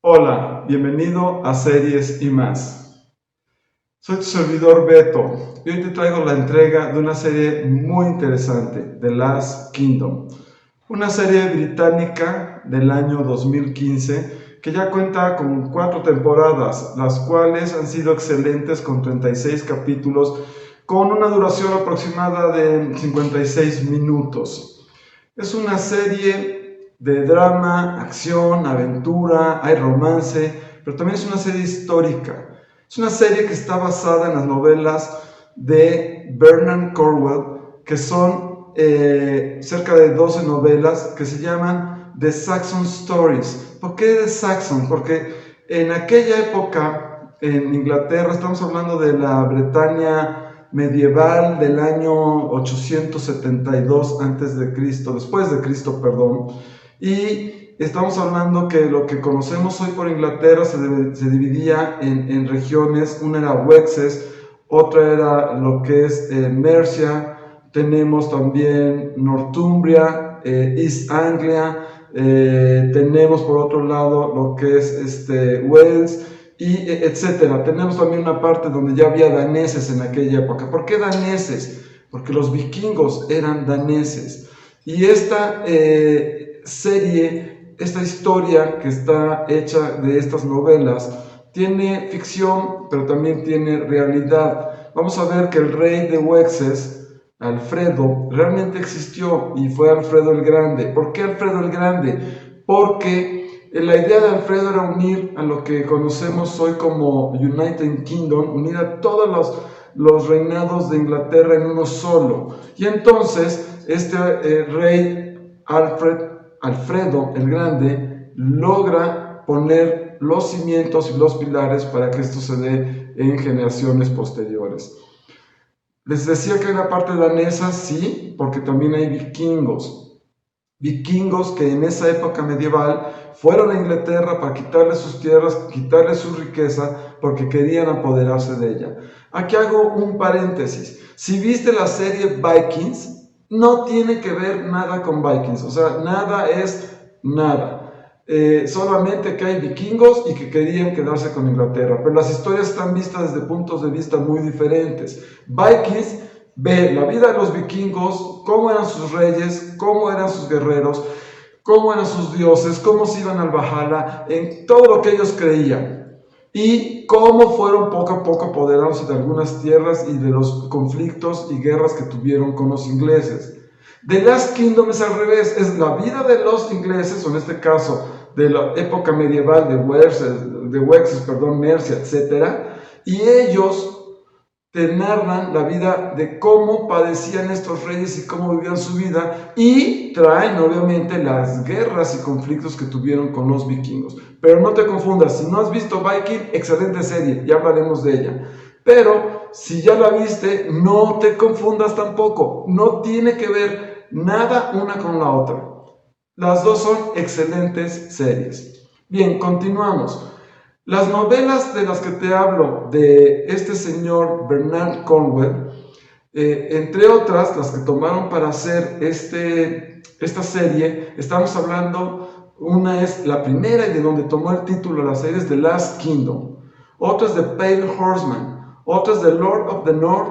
Hola, bienvenido a Series y Más. Soy tu servidor Beto y hoy te traigo la entrega de una serie muy interesante, The Last Kingdom. Una serie británica del año 2015 que ya cuenta con 4 temporadas, las cuales han sido excelentes con 36 capítulos con una duración aproximada de 56 minutos. Es una serie de drama, acción, aventura, hay romance, pero también es una serie histórica. Es una serie que está basada en las novelas de Bernard Cornwell, que son cerca de 12 novelas que se llaman The Saxon Stories. ¿Por qué The Saxon? Porque en aquella época, en Inglaterra, estamos hablando de la Bretaña medieval del año 872 después de Cristo, perdón, y estamos hablando que lo que conocemos hoy por Inglaterra se dividía en regiones. Una era Wessex, otra era lo que es Mercia, tenemos también Northumbria, East Anglia, tenemos por otro lado lo que es Wales, y etcétera. Tenemos también una parte donde ya había daneses en aquella época. ¿Por qué daneses? Porque los vikingos eran daneses. Y esta serie, esta historia que está hecha de estas novelas, tiene ficción, pero también tiene realidad. Vamos a ver que el rey de Wessex, Alfredo, realmente existió y fue Alfredo el Grande. ¿Por qué Alfredo el Grande? Porque la idea de Alfredo era unir a lo que conocemos hoy como United Kingdom, unir a todos los reinados de Inglaterra en uno solo. Y entonces rey Alfredo el Grande logra poner los cimientos y los pilares para que esto se dé en generaciones posteriores. Les decía que hay una parte danesa, sí, porque también hay vikingos. Vikingos que en esa época medieval fueron a Inglaterra para quitarle sus tierras, quitarle su riqueza, porque querían apoderarse de ella. Aquí hago un paréntesis. Si viste la serie Vikings, no tiene que ver nada con Vikings, o sea, nada es nada. Solamente que hay vikingos y que querían quedarse con Inglaterra, pero las historias están vistas desde puntos de vista muy diferentes. Vikings ve la vida de los vikingos, cómo eran sus reyes, cómo eran sus guerreros, cómo eran sus dioses, cómo se iban al Valhalla, en todo lo que ellos creían, y cómo fueron poco a poco apoderándose de algunas tierras y de los conflictos y guerras que tuvieron con los ingleses. The Last Kingdom es al revés, es la vida de los ingleses, o en este caso de la época medieval de Wessex, Mercia, etc. Y ellos te narran la vida de cómo padecían estos reyes y cómo vivían su vida, y traen obviamente las guerras y conflictos que tuvieron con los vikingos. Pero no te confundas, si no has visto Viking, excelente serie, ya hablaremos de ella. Pero si ya la viste, no te confundas tampoco, no tiene que ver nada una con la otra. Las dos son excelentes series. Bien, continuamos. Las novelas de las que te hablo de este señor Bernard Cornwell, entre otras, las que tomaron para hacer esta serie, estamos hablando, una es la primera y de donde tomó el título la serie, es The Last Kingdom. Otra es The Pale Horseman, otra es The Lord of the North,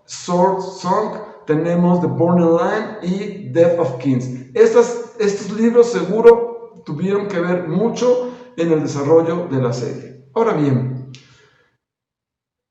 Sword Song, tenemos The Burning Land y Death of Kings. Estos libros seguro tuvieron que ver mucho en el desarrollo de la serie. Ahora bien,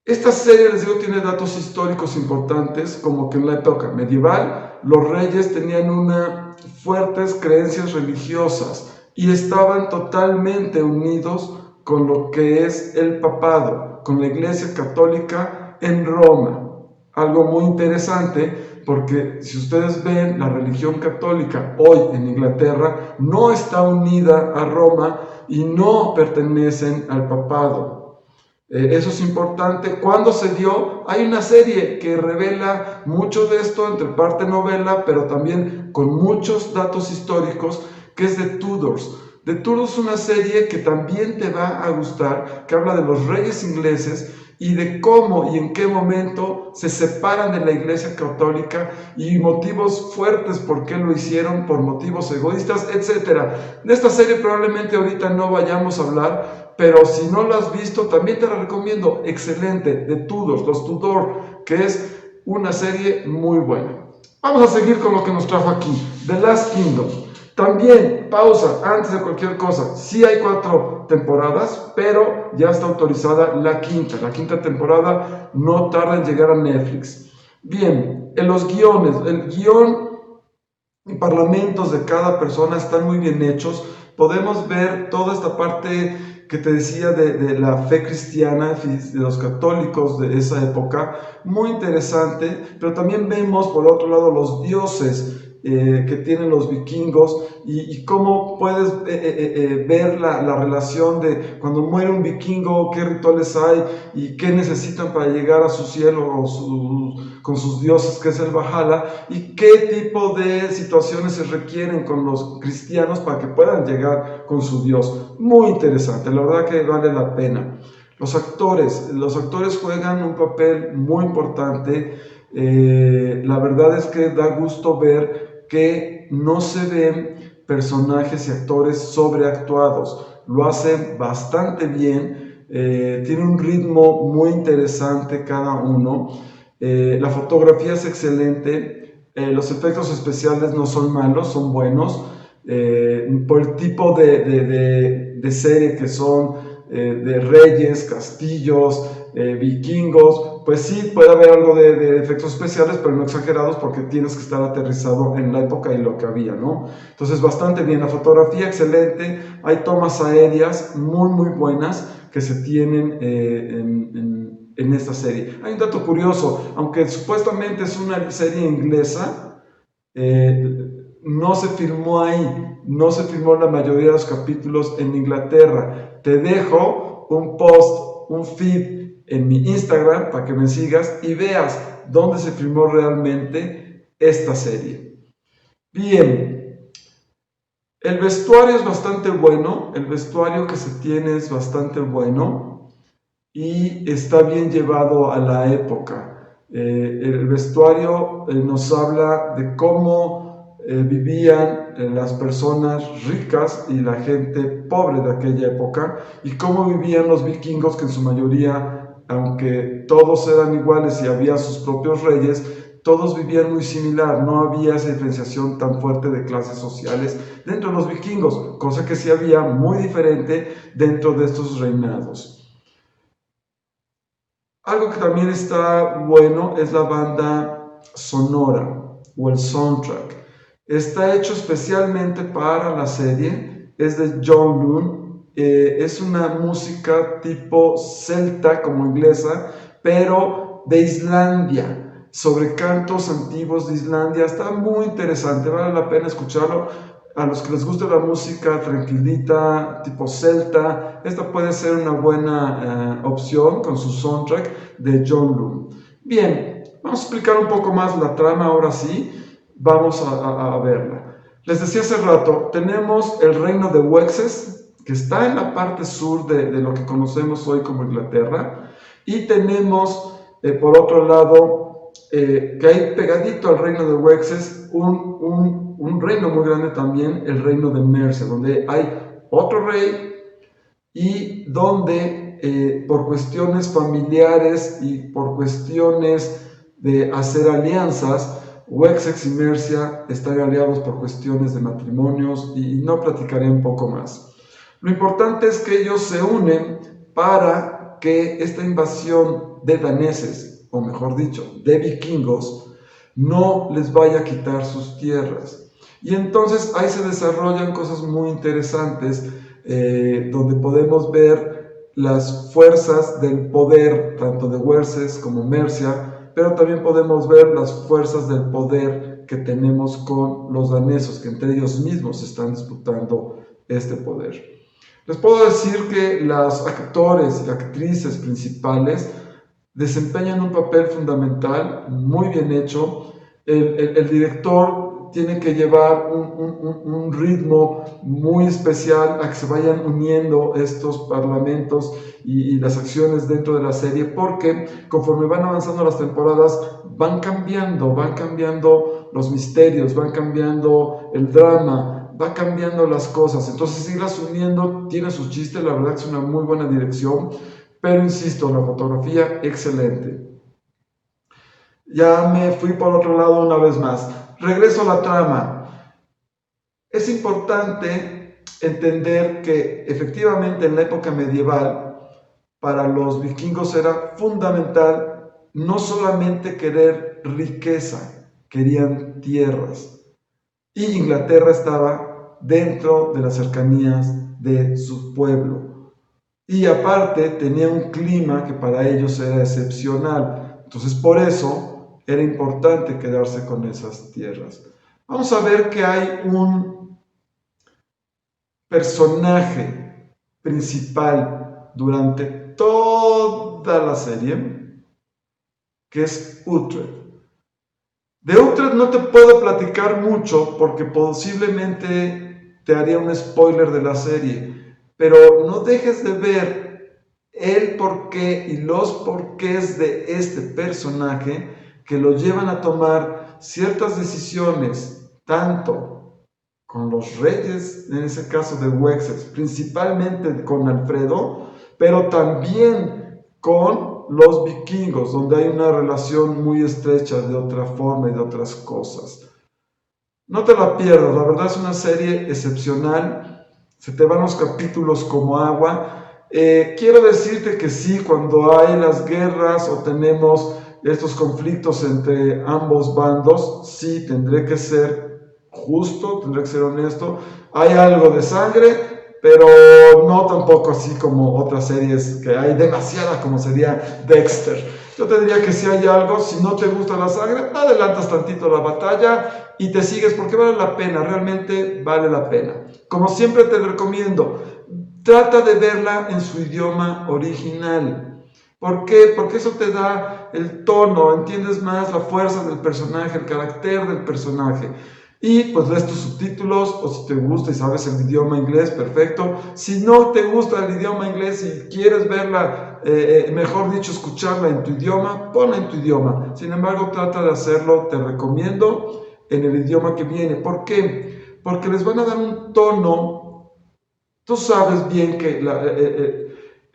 esta serie, les digo, tiene datos históricos importantes, como que en la época medieval los reyes tenían fuertes creencias religiosas y estaban totalmente unidos con lo que es el papado, con la Iglesia Católica en Roma. Algo muy interesante, porque si ustedes ven, la religión católica hoy en Inglaterra no está unida a Roma y no pertenecen al papado. Eso es importante. ¿Cuándo se dio? Hay una serie que revela mucho de esto, entre parte novela, pero también con muchos datos históricos, que es The Tudors. The Tudors es una serie que también te va a gustar, que habla de los reyes ingleses y de cómo y en qué momento se separan de la Iglesia Católica y motivos fuertes por qué lo hicieron, por motivos egoístas, etc. De esta serie probablemente ahorita no vayamos a hablar, pero si no la has visto, también te la recomiendo. Excelente, de Tudors, los Tudor, que es una serie muy buena. Vamos a seguir con lo que nos trajo aquí, The Last Kingdom. También, pausa, antes de cualquier cosa, sí hay 4 temporadas, pero ya está autorizada la quinta temporada, no tarda en llegar a Netflix. Bien, en los guiones, el guión y parlamentos de cada persona están muy bien hechos, podemos ver toda esta parte que te decía de la fe cristiana, de los católicos de esa época, muy interesante, pero también vemos por otro lado los dioses que tienen los vikingos y cómo puedes ver la relación de cuando muere un vikingo, qué rituales hay y qué necesitan para llegar a su cielo o con sus dioses, que es el Valhalla, y qué tipo de situaciones se requieren con los cristianos para que puedan llegar con su Dios. Muy interesante, la verdad que vale la pena. Los actores juegan un papel muy importante. La verdad es que da gusto ver que no se ven personajes y actores sobreactuados. Lo hacen bastante bien, tiene un ritmo muy interesante cada uno. La fotografía es excelente, los efectos especiales no son malos, son buenos. Por el tipo de serie que son, de reyes, castillos, vikingos, pues sí puede haber algo de efectos especiales, pero no exagerados, porque tienes que estar aterrizado en la época y lo que había, ¿no? Entonces bastante bien, la fotografía excelente, hay tomas aéreas muy buenas que se tienen en esta serie. Hay un dato curioso, aunque supuestamente es una serie inglesa, no se filmó ahí, no se filmó la mayoría de los capítulos en Inglaterra. Te dejo un post, un feed en mi Instagram para que me sigas y veas dónde se filmó realmente esta serie. Bien, el vestuario es bastante bueno, el vestuario que se tiene es bastante bueno y está bien llevado a la época. El vestuario nos habla de cómo vivían las personas ricas y la gente pobre de aquella época, y cómo vivían los vikingos, que en su mayoría, aunque todos eran iguales y había sus propios reyes, todos vivían muy similar, no había esa diferenciación tan fuerte de clases sociales dentro de los vikingos, cosa que sí había muy diferente dentro de estos reinados. Algo que también está bueno es la banda sonora o el soundtrack. Está hecho especialmente para la serie, es de John Lunn, es una música tipo celta como inglesa, pero de Islandia, sobre cantos antiguos de Islandia. Está muy interesante, vale la pena escucharlo. A los que les gusta la música tranquilita, tipo celta, esta puede ser una buena opción con su soundtrack de John Lunn. Bien, vamos a explicar un poco más la trama ahora sí, vamos a verla. Les decía hace rato, tenemos el reino de Wessex, que está en la parte sur de lo que conocemos hoy como Inglaterra, y tenemos, por otro lado, que hay pegadito al reino de Wessex un reino muy grande también, el reino de Mercia, donde hay otro rey y donde por cuestiones familiares y por cuestiones de hacer alianzas, Wessex y Mercia están aliados por cuestiones de matrimonios, y no platicaré un poco más. Lo importante es que ellos se unen para que esta invasión de daneses, o mejor dicho, de vikingos, no les vaya a quitar sus tierras. Y entonces ahí se desarrollan cosas muy interesantes, donde podemos ver las fuerzas del poder, tanto de Wessex como Mercia, pero también podemos ver las fuerzas del poder que tenemos con los daneses, que entre ellos mismos están disputando este poder. Les puedo decir que los actores y actrices principales desempeñan un papel fundamental, muy bien hecho. El director tiene que llevar un ritmo muy especial a que se vayan uniendo estos parlamentos y las acciones dentro de la serie, porque conforme van avanzando las temporadas van cambiando los misterios, van cambiando el drama, va cambiando las cosas. Entonces irlas uniendo tiene sus chistes, la verdad que es una muy buena dirección, pero insisto, la fotografía excelente. Ya me fui por otro lado una vez más. Regreso a la trama. Es importante entender que efectivamente en la época medieval para los vikingos era fundamental no solamente querer riqueza, querían tierras. Y Inglaterra estaba dentro de las cercanías de su pueblo. Y aparte tenía un clima que para ellos era excepcional. Entonces por eso era importante quedarse con esas tierras. Vamos a ver que hay un personaje principal durante toda la serie, que es Uhtred. De Uhtred no te puedo platicar mucho porque posiblemente te haría un spoiler de la serie, pero no dejes de ver el porqué y los porqués de este personaje que lo llevan a tomar ciertas decisiones, tanto con los reyes, en ese caso de Wessex, principalmente con Alfredo, pero también con los vikingos, donde hay una relación muy estrecha de otra forma y de otras cosas. No te la pierdas, la verdad es una serie excepcional, se te van los capítulos como agua. Quiero decirte que sí, cuando hay las guerras o tenemos estos conflictos entre ambos bandos, sí, tendré que ser justo, tendré que ser honesto. Hay algo de sangre, pero no tampoco así como otras series que hay demasiada, como sería Dexter. Yo te diría que si hay algo, si no te gusta la sangre, adelantas tantito la batalla y te sigues porque vale la pena, realmente vale la pena. Como siempre te recomiendo, trata de verla en su idioma original. ¿Por qué? Porque eso te da el tono, entiendes más la fuerza del personaje, el carácter del personaje. Y pues lees tus subtítulos, o si te gusta y sabes el idioma inglés, perfecto. Si no te gusta el idioma inglés y quieres verla, mejor dicho, escucharla en tu idioma, ponla en tu idioma. Sin embargo, trata de hacerlo, te recomiendo, en el idioma que viene. ¿Por qué? Porque les van a dar un tono. Tú sabes bien que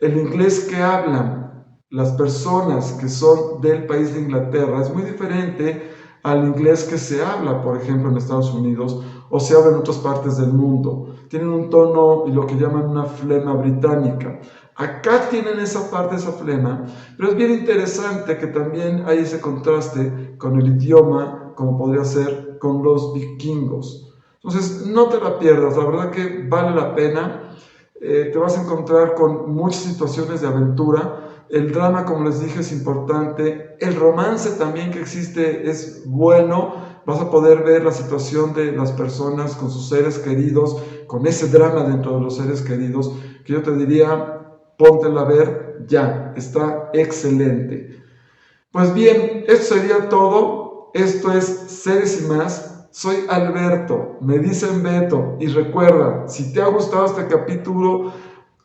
el inglés que hablan las personas que son del país de Inglaterra es muy diferente al inglés que se habla, por ejemplo, en Estados Unidos o se habla en otras partes del mundo. Tienen un tono y lo que llaman una flema británica. Acá tienen esa parte, esa flema, pero es bien interesante que también hay ese contraste con el idioma, como podría ser con los vikingos. Entonces, no te la pierdas, la verdad que vale la pena. Te vas a encontrar con muchas situaciones de aventura. El drama, como les dije, es importante. El romance también que existe es bueno. Vas a poder ver la situación de las personas con sus seres queridos, con ese drama dentro de los seres queridos, que yo te diría, póntela a ver ya, está excelente. Pues bien, esto sería todo. Esto es Series y Más. Soy Alberto, me dicen Beto, y recuerda, si te ha gustado este capítulo,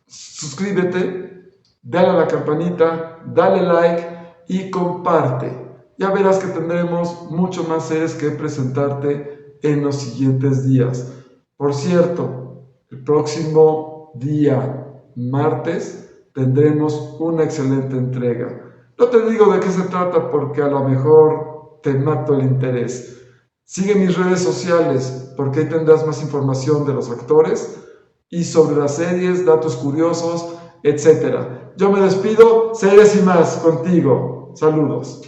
suscríbete, dale a la campanita, dale like y comparte. Ya verás que tendremos mucho más series que presentarte en los siguientes días. Por cierto, el próximo día, martes, tendremos una excelente entrega. No te digo de qué se trata porque a lo mejor te mato el interés. Sigue mis redes sociales porque ahí tendrás más información de los actores y sobre las series, datos curiosos, etc. Yo me despido, Series y Más contigo. Saludos.